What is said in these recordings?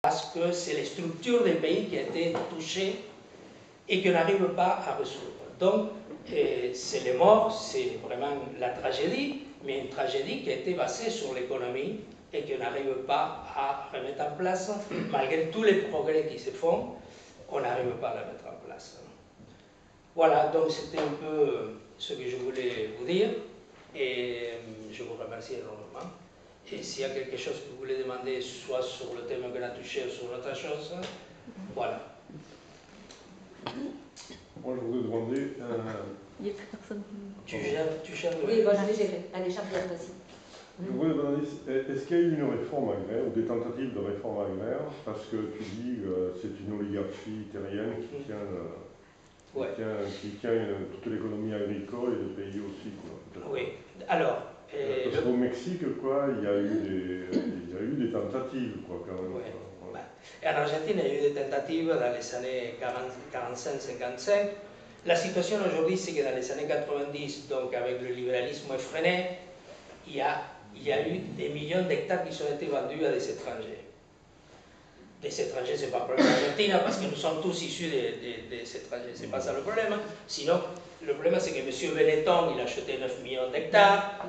parce que c'est les structures des pays qui ont été touchées et qu'on n'arrive pas à résoudre. Donc, c'est les morts, c'est vraiment la tragédie, mais une tragédie qui a été basée sur l'économie et qu'on n'arrive pas à remettre en place, malgré tous les progrès qui se font, on n'arrive pas à la mettre en place. Voilà, donc c'était un peu ce que je voulais vous dire, et je vous remercie énormément. Et s'il y a quelque chose que vous voulez demander, soit sur le thème qu'on a touché ou sur autre chose, voilà. Moi, je voudrais demander... Il n'y a plus personne. Tu gères le... Oui, bon, je vais gérer. Allez, Charles, vas-y. Je voudrais demander, est-ce qu'il y a eu une réforme agraire, ou des tentatives de réforme agraire, parce que tu dis que c'est une oligarchie terrienne qui tient, qui tient toute l'économie agricole et le pays aussi, quoi. Oui, alors... parce qu'au Mexique, quoi, il y a eu des tentatives, quoi, quand même. Ouais. Quoi. En Argentine, il y a eu des tentatives dans les années 45-55. La situation aujourd'hui, c'est que dans les années 90, donc avec le libéralisme effréné, il y a eu des millions d'hectares qui ont été vendus à des étrangers. Des étrangers, ce n'est pas le problème d'Argentine, parce que nous sommes tous issus des étrangers, ce n'est pas ça le problème. Sinon, le problème, c'est que M. Benetton, il a acheté 9 millions d'hectares,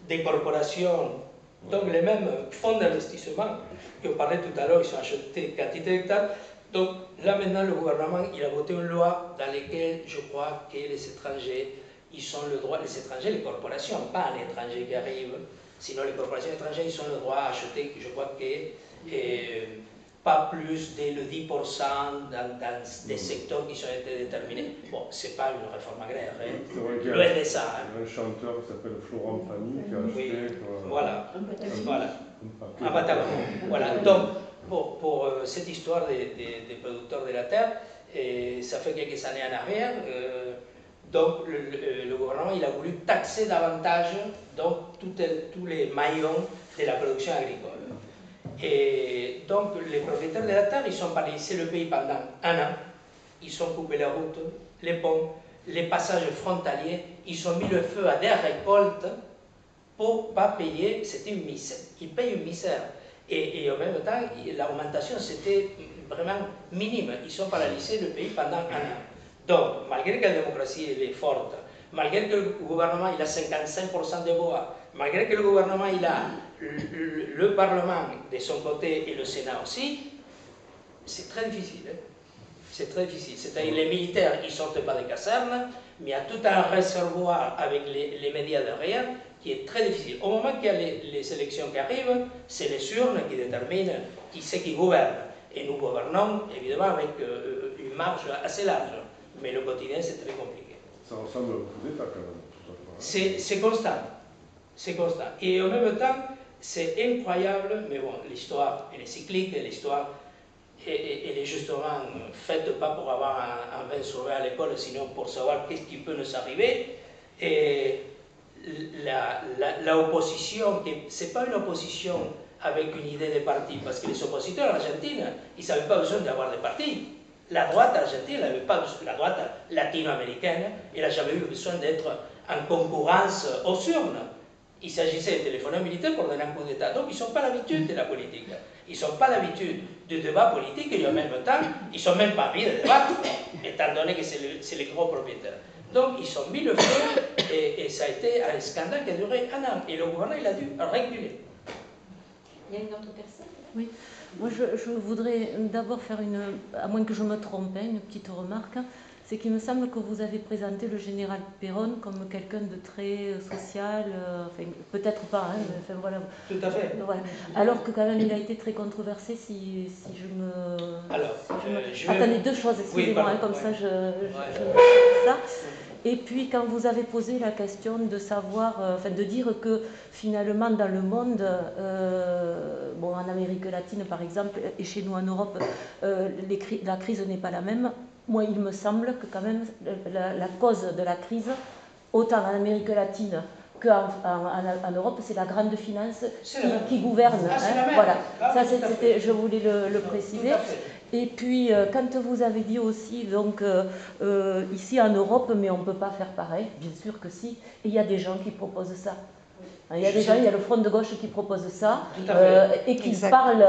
des corporations, donc les mêmes fonds d'investissement qu'on parlait tout à l'heure, ils ont acheté quantité d'hectares. Donc là maintenant le gouvernement il a voté une loi dans laquelle je crois que les étrangers, ils ont le droit, les étrangers, les corporations, pas un étranger qui arrive, sinon les corporations étrangères, ils ont le droit à acheter, je crois que pas plus de le 10% dans des secteurs qui ont été déterminés. Bon, c'est pas une réforme agraire, loin de ça. Un chanteur qui s'appelle Florent Pagny qui a acheté... Voilà, un Patagon. Voilà, donc pour cette histoire des producteurs de la terre, ça fait quelques années en arrière, donc le gouvernement il a voulu taxer davantage donc, tous les maillons de la production agricole. Et donc les propriétaires de la terre, ils sont paralysés le pays pendant un an, ils ont coupé les routes, les ponts, les passages frontaliers, ils ont mis le feu à des récoltes pour ne pas payer, c'était une misère, ils payent une misère. Et en même temps, l'augmentation c'était vraiment minime, ils ont paralysé le pays pendant un an. Donc, malgré que la démocratie elle est forte, malgré que le gouvernement il a 55% de voix, malgré que le gouvernement il a le Parlement de son côté et le Sénat aussi, c'est très difficile. Hein? C'est très difficile. C'est-à-dire les militaires, ils ne sortent pas des casernes, mais il y a tout un réservoir avec les médias derrière qui est très difficile. Au moment qu'il y a les élections qui arrivent, c'est les urnes qui déterminent qui c'est qui gouverne. Et nous gouvernons, évidemment, avec une marge assez large. Mais le quotidien, c'est très compliqué. Ça ressemble à un coup d'État, quand même. C'est constant. C'est constant. Et en même temps, c'est incroyable, mais bon, l'histoire, elle est cyclique, l'histoire, elle est justement faite pas pour avoir un 20 sur 20 à l'école, sinon pour savoir qu'est-ce qui peut nous arriver. Et l'opposition, ce n'est pas une opposition avec une idée de parti, parce que les oppositeurs en Argentine, ils n'avaient pas besoin d'avoir des partis. La droite argentine n'avait pas besoin, la droite latino-américaine, elle n'a jamais eu besoin d'être en concurrence aux urnes. Il s'agissait de téléphoner militaire pour donner un coup d'État. Donc, ils n'ont pas l'habitude de la politique. Ils n'ont pas l'habitude du débat politique et en même temps, ils n'ont même pas envie de débattre, étant donné que c'est les gros propriétaires. Donc, ils ont mis le feu et ça a été un scandale qui a duré un an. Et le gouvernement, il a dû réguler. Il y a une autre personne? Oui. Moi, je voudrais d'abord faire à moins que je me trompe, une petite remarque. C'est qu'il me semble que vous avez présenté le général Perón comme quelqu'un de très social, enfin, peut-être pas, mais enfin voilà. Tout à fait. Voilà. Alors que quand même il a été très controversé, si je me... Alors, Attendez, deux choses, excusez-moi, oui, comme ça je ça. Et puis quand vous avez posé la question de savoir, enfin de dire que finalement dans le monde, bon en Amérique latine par exemple, et chez nous en Europe, la crise n'est pas la même. Moi, il me semble que quand même la cause de la crise, autant en Amérique latine qu'en Europe, c'est la grande finance qui gouverne. Voilà, ça je voulais le préciser. Et puis, quand vous avez dit aussi, donc, ici en Europe, mais on ne peut pas faire pareil, bien sûr que si, et il y a des gens qui proposent ça. Il y a des gens, il y a le Front de gauche qui propose ça et qui Exact. parle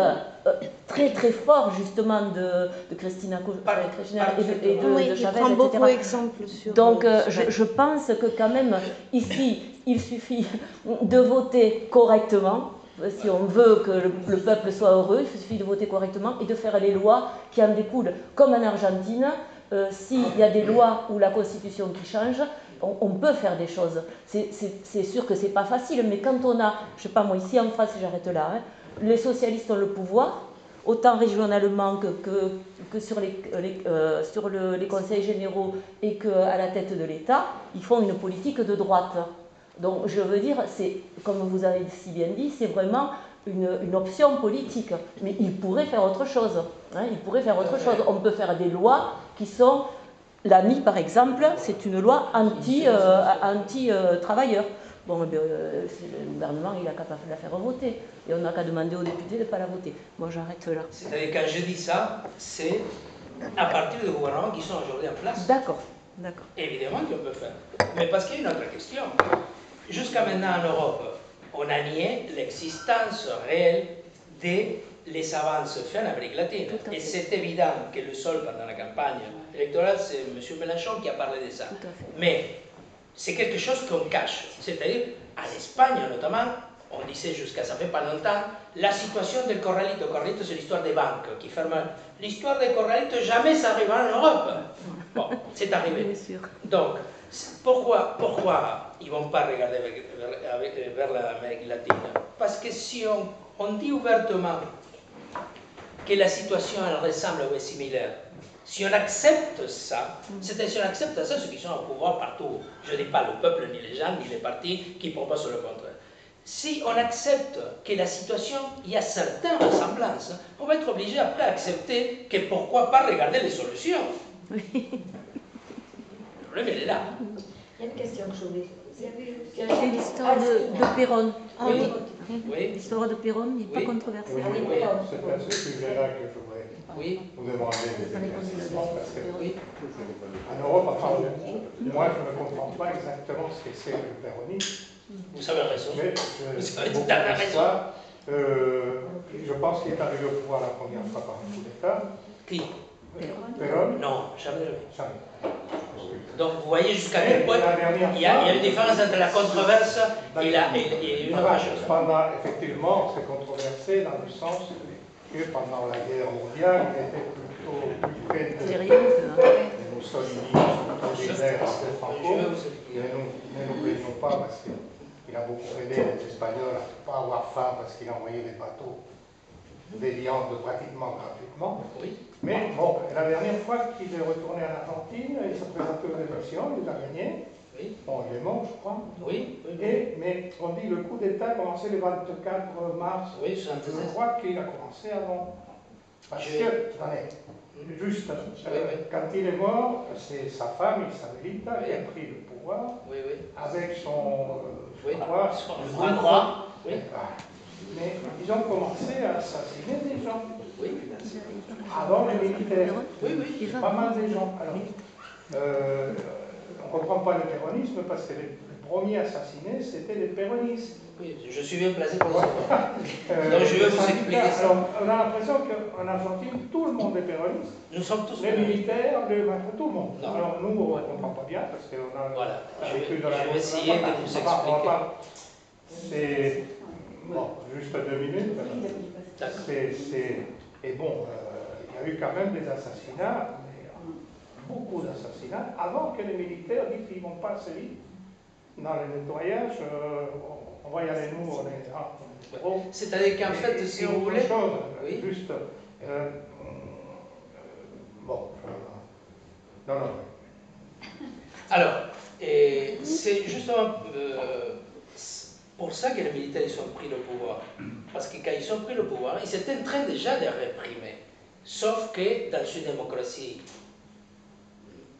très très fort justement de Cristina et de Chavez, prend beaucoup etc. d'exemples sur... Donc je pense que quand même ici, il suffit de voter correctement. Si on veut que le peuple soit heureux, il suffit de voter correctement et de faire les lois qui en découlent. Comme en Argentine, s'il y a des lois ou la Constitution qui change, on peut faire des choses. C'est sûr que c'est pas facile, mais quand on a, je sais pas moi, ici en France, j'arrête là, hein, les socialistes ont le pouvoir, autant régionalement que sur les conseils généraux et qu'à la tête de l'État, ils font une politique de droite. Donc je veux dire, c'est, comme vous avez si bien dit, c'est vraiment une option politique. Mais ils pourraient faire autre chose. Hein, ils pourraient faire autre chose. On peut faire des lois qui sont... L'ANI, par exemple, c'est une loi anti-travailleur. Bon, le gouvernement, il a qu'à la faire voter. Et on n'a qu'à demander aux députés de ne pas la voter. Moi, j'arrête là. C'est-à-dire, quand je dis ça, c'est à partir des gouvernements qui sont aujourd'hui en place. D'accord, d'accord. Évidemment qu'on peut faire. Mais parce qu'il y a une autre question. Jusqu'à maintenant en Europe, on a nié l'existence réelle des avances faites en Amérique latine. Et c'est évident que le seul pendant la campagne électorale, c'est M. Mélenchon qui a parlé de ça. Mais c'est quelque chose qu'on cache. C'est-à-dire, en Espagne notamment, on disait jusqu'à ça fait pas longtemps, la situation del Corralito. Corralito, c'est l'histoire des banques qui ferment. L'histoire des Corralito, jamais ça arrivera en Europe. Bon, c'est arrivé. Bien sûr. Donc, pourquoi ils ne vont pas regarder vers l'Amérique latine? Parce que si on dit ouvertement que la situation elle ressemble ou est similaire, si on accepte ça, c'est-à-dire si on accepte ça, ceux qui sont au pouvoir partout, je ne dis pas le peuple, ni les gens, ni les partis qui proposent le contraire. Si on accepte que la situation, il y a certaines ressemblances, on va être obligé après d'accepter que pourquoi pas regarder les solutions. Oui. Le problème, il est là. Il y a une question que je voulais poser. C'est l'histoire de Perron. Ah oui. Oui. L'histoire de Perron n'est pas controversée. Oui, oui. c'est à ce sujet-là que je voudrais vous demander des éclaircissements, parce que en Europe, enfin, moi je ne comprends pas exactement ce que c'est le péronisme. Vous avez raison. Mais Vous avez tout à fait raison. Je pense qu'il est arrivé au pouvoir la première fois par un coup d'État. Qui? Perron? Non, jamais. Jamais. Donc vous voyez jusqu'à quel point il y a une différence entre la controverse et une rage. Effectivement, c'est controversé dans le sens que pendant la guerre mondiale, il était plutôt plus près de Mussolini, plutôt des guerres de Franco. Mais nous ne plaignons pas parce qu'il a beaucoup aidé les Espagnols à ne pas avoir faim parce qu'il envoyait des bateaux de viande pratiquement gratuitement. Oui. Mais bon, la dernière fois qu'il est retourné en Argentine, il s'est présenté aux élections, il les a gagnées. Oui. Bon, il est mort, je crois. Oui. Mais on dit que le coup d'État a commencé le 24 mars. Oui, Je crois qu'il a commencé avant. Parce que, attendez, juste, quand il est mort, c'est sa femme, Isabelita, qui a pris le pouvoir avec son droit. Oui. Mais ils ont commencé à assassiner des gens. Oui. Avant les militaires. Oui. Pas mal de gens. Alors, on ne comprend pas le péronisme parce que les premiers assassinés, c'était les péronistes. Oui, je suis bien placé pour ça. Donc je vais vous expliquer ça. Alors, on a l'impression qu'en Argentine, tout le monde est péroniste. Nous sommes tous les militaires, tout le monde. Non. Alors nous, on ne comprend pas bien parce qu'on a l'habitude de la... Je vais essayer de vous expliquer. C'est... Bon, juste 2 minutes. Et bon, il y a eu quand même des assassinats, beaucoup d'assassinats, avant que les militaires disent qu'ils ne vont pas assez vite. Dans les nettoyages, on va y aller nous, on est zéro. C'est-à-dire qu'en fait, si vous voulez... Juste... bon... Non. Alors, c'est justement... pour ça que les militaires ils ont pris le pouvoir. Parce que quand ils ont pris le pouvoir, ils étaient en train déjà de réprimer. Sauf que dans une démocratie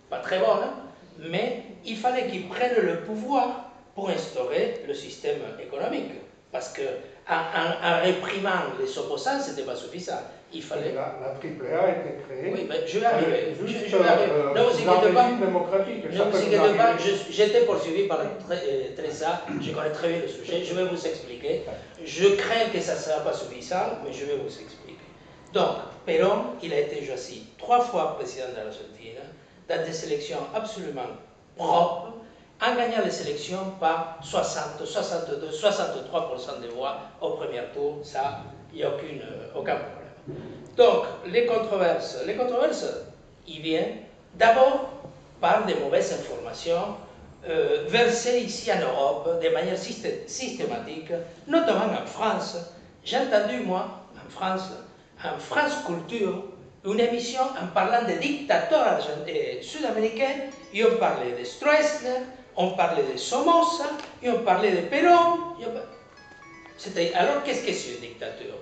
pas très bonne, mais il fallait qu'ils prennent le pouvoir pour instaurer le système économique. Parce qu'en réprimant les opposants, ce n'était pas suffisant. il fallait... La AAA a été créée. Oui, mais je vais arriver. Juste, je vais arriver. Ne vous inquiétez pas. démocratique. Ne vous inquiétez pas, j'étais poursuivi par Teresa, je connais très bien le sujet, je vais vous expliquer. Je crains que ça ne sera pas suffisant, mais je vais vous expliquer. Donc, Perón, il a été choisi 3 fois président de l'Argentine, dans des élections absolument propres, en gagnant les élections par 60, 62, 63% des voix au premier tour. Ça, il n'y a aucun problème. Donc, les controverses, ils viennent d'abord par des mauvaises informations versées ici en Europe de manière systématique, notamment en France. J'ai entendu, moi, en France Culture, une émission en parlant des dictateurs sud-américains, et on parlait de Stroessner, on parlait de Somoza, et on parlait de Perón. Alors, qu'est-ce que c'est une dictature?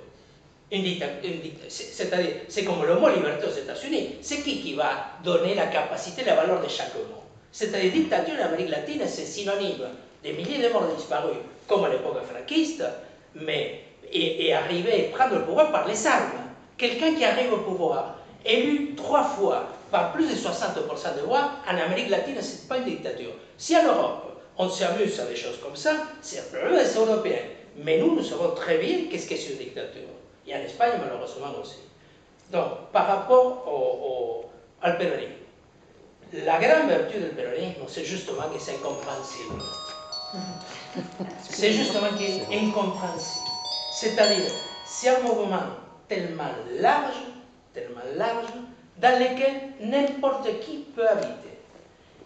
C'est-à-dire, c'est comme le mot liberté aux États-Unis. C'est qui va donner la capacité, la valeur de chaque mot? C'est-à-dire, dictature en Amérique latine, c'est synonyme de milliers de morts disparus, comme à l'époque franquiste, mais et arriver à prendre le pouvoir par les armes. Quelqu'un qui arrive au pouvoir, élu 3 fois par plus de 60% de voix, en Amérique latine, ce n'est pas une dictature. Si en Europe, on s'amuse à des choses comme ça, c'est un problème des Européens. Mais nous savons très bien qu'est-ce que c'est une dictature. Et en Espagne, malheureusement aussi. Donc, par rapport au péronisme, la grande vertu du péronisme, c'est justement que c'est incompréhensible. C'est justement qu'il est incompréhensible. C'est-à-dire, c'est un mouvement tellement large, dans lequel n'importe qui peut habiter.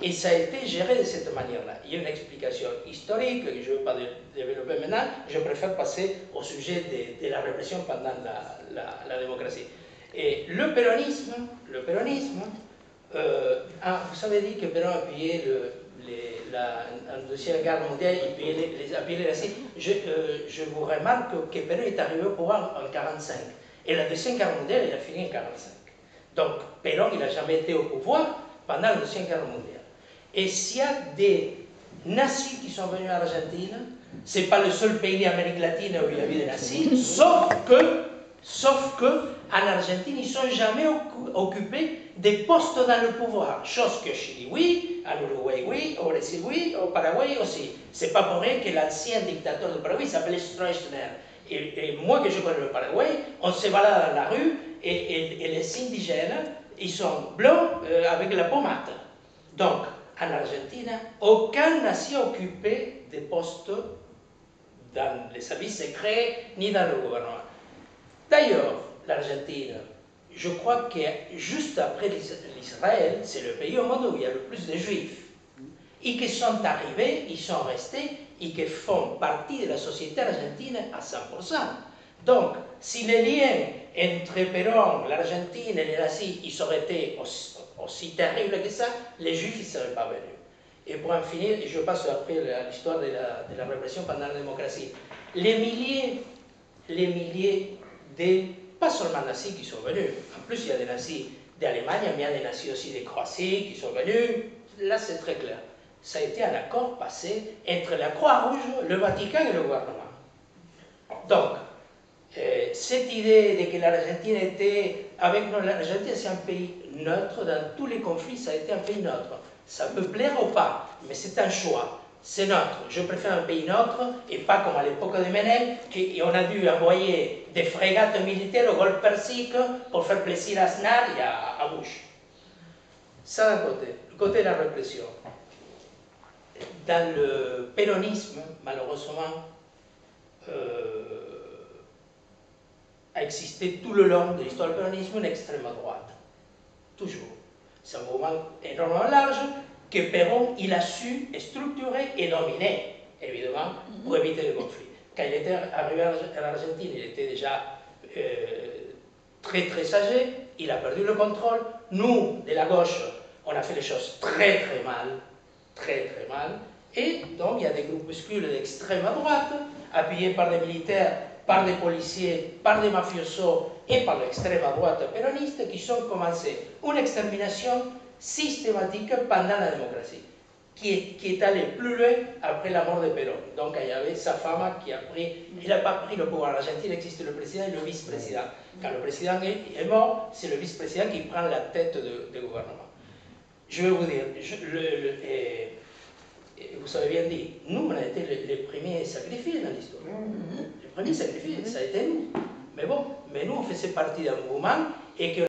Et ça a été géré de cette manière-là. Il y a une explication historique que je ne vais pas développer maintenant. Je préfère passer au sujet de la répression pendant la démocratie. Et le péronisme, vous avez dit que Perón a appuyé la Deuxième Guerre mondiale, il a appuyé les nazis. Je vous remarque que Perón est arrivé au pouvoir en 1945. Et la Deuxième Guerre mondiale, il a fini en 1945. Donc, Perón, il n'a jamais été au pouvoir pendant la Deuxième Guerre mondiale. Et s'il y a des nazis qui sont venus en Argentine, ce n'est pas le seul pays d'Amérique latine où il y a eu des nazis, sauf que en Argentine, ils ne sont jamais occupés des postes dans le pouvoir. Chose que Chili, oui, en Uruguay, oui, au Brésil, oui, au Paraguay aussi. Ce n'est pas pour rien que l'ancien dictateur du Paraguay s'appelait Stroessner. Et moi que je connais le Paraguay, on se balade dans la rue et les indigènes, ils sont blancs avec la pommade. Donc, en Argentine, aucun nazi occupé des postes dans les services secrets ni dans le gouvernement. D'ailleurs, l'Argentine, je crois que juste après l'Israël, c'est le pays au monde où il y a le plus de juifs. Et qui sont arrivés, ils sont restés, et qui font partie de la société argentine à 100%. Donc, si les liens entre Perón, l'Argentine et les nazis, ils auraient été aussi terribles que ça, les juifs ne seraient pas venus. Et pour en finir, je passe après à l'histoire de la répression pendant la démocratie. Les milliers pas seulement nazis qui sont venus, en plus il y a des nazis d'Allemagne, mais il y a des nazis aussi de Croatie qui sont venus, là c'est très clair. Ça a été un accord passé entre la Croix-Rouge, le Vatican et le gouvernement. Donc, cette idée de que l'Argentine était, l'Argentine c'est un pays neutre, dans tous les conflits ça a été un pays neutre. Ça peut plaire ou pas, mais c'est un choix. C'est neutre. Je préfère un pays neutre et pas comme à l'époque de Menem, qu'on a dû envoyer des frégates militaires au Golfe Persique pour faire plaisir à Aznar et à Bush. Ça d'un côté. Le côté de la répression. Dans le péronisme, malheureusement, a existé tout le long de l'histoire du péronisme une extrême droite. Toujours. C'est un mouvement énormément large que Perón, il a su structurer et dominer, évidemment, pour éviter le conflit. Quand il était arrivé à l'Argentine, il était déjà très très âgé, il a perdu le contrôle. Nous, de la gauche, on a fait les choses très très mal, et donc il y a des groupuscules d'extrême droite, appuyés par des militaires, par des policiers, par des mafiosos et par l'extrême droite péroniste, qui ont commencé une extermination systématique pendant la démocratie. qui est allé plus loin après la mort de Perón. Donc il y avait sa femme qui a pris, il n'a pas pris le pouvoir. En Argentine existe le président et le vice-président. Quand le président est mort, c'est le vice-président qui prend la tête du gouvernement. Je vais vous dire, vous savez bien dit, nous on a été les premiers sacrifiés dans l'histoire. Les premiers sacrifiés, ça a été nous. Mais bon, mais nous on faisait partie d'un mouvement et que